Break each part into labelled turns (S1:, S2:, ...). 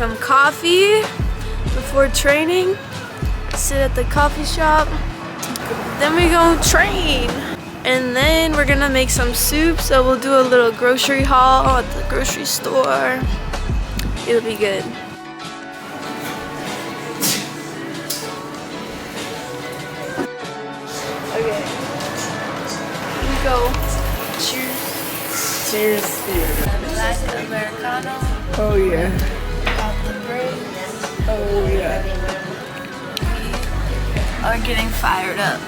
S1: some coffee before training. Sit at the coffee shop. Then we go train. And then we're gonna make some soup. So we'll do a little grocery haul at the grocery store. It'll be good. Okay. Here we go. Cheers.
S2: Cheers.
S1: Black Americano.
S2: Oh yeah.
S1: Got the bread.
S2: Oh yeah.
S1: We are getting fired up.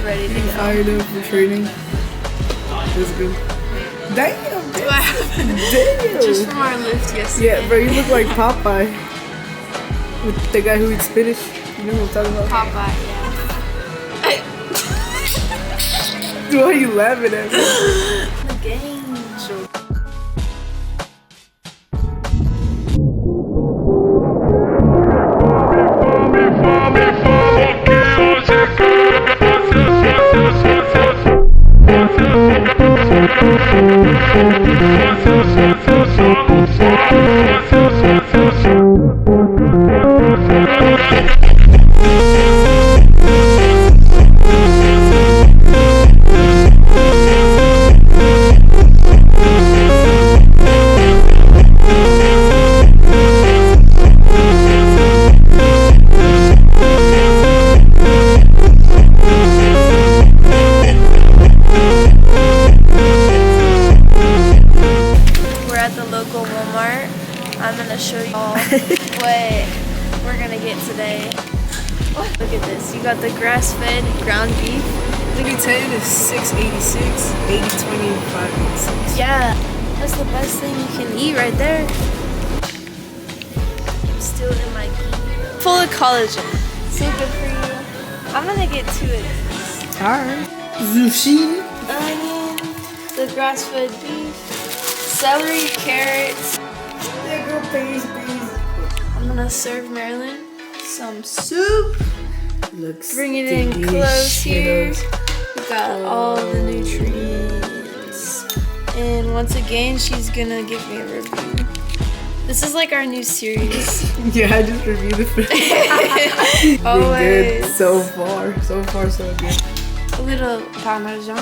S1: Ready to go.
S2: Fired up for training. That's good. Damn.
S1: What happened?
S2: Damn.
S1: Just from our lift yesterday.
S2: Yeah, bro, you look like Popeye. With the guy who eats spinach. You know what I'm talking about?
S1: Popeye, yeah.
S2: Why are you laughing at me?
S1: The game.
S2: Sure.
S1: I'm gonna show you all what we're gonna get today. Look at this. You got the grass-fed ground beef.
S2: Look at it is 686, 80, 25,
S1: Yeah, that's the best thing you can eat right there. I'm still in my gear. Full of collagen. So good for you. I'm gonna get to it.
S2: Alright. Zucchini.
S1: Onion, the grass-fed beef, celery, carrots.
S2: There go peas.
S1: I'm gonna serve Marilyn some soup.
S2: Looks
S1: Bring it in close here.
S2: delicious.
S1: We got all the nutrients. And once again, she's gonna give me a review. This is like our new series.
S2: Yeah, I just reviewed the food.
S1: Always.
S2: Good so far. So far, so good.
S1: A little parmesan.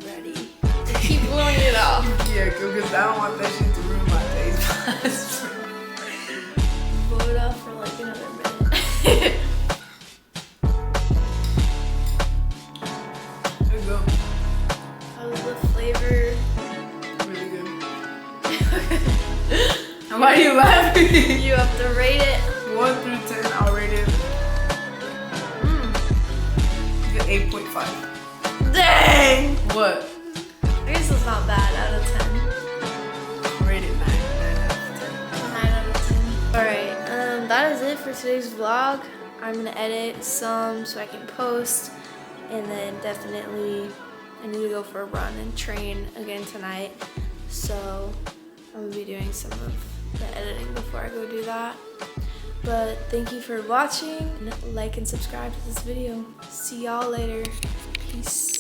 S1: Ready. Keep blowing it off.
S2: Yeah, because I don't want that shit to ruin my taste buds.
S1: Blow it off for like another minute.
S2: There you go.
S1: How's the flavor?
S2: Really good. Why are you laughing?
S1: You have to rate it.
S2: 1 through 10, I'll rate it. Good 8.5.
S1: Dang!
S2: What?
S1: I guess it's not bad out of 10.
S2: Rate it 9. 9 out of
S1: 9 out of 10. Alright, that is it for today's vlog. I'm gonna edit some so I can post, and then definitely I need to go for a run and train again tonight. So I'm gonna be doing some of the editing before I go do that. But thank you for watching. Like and subscribe to this video. See y'all later. Peace.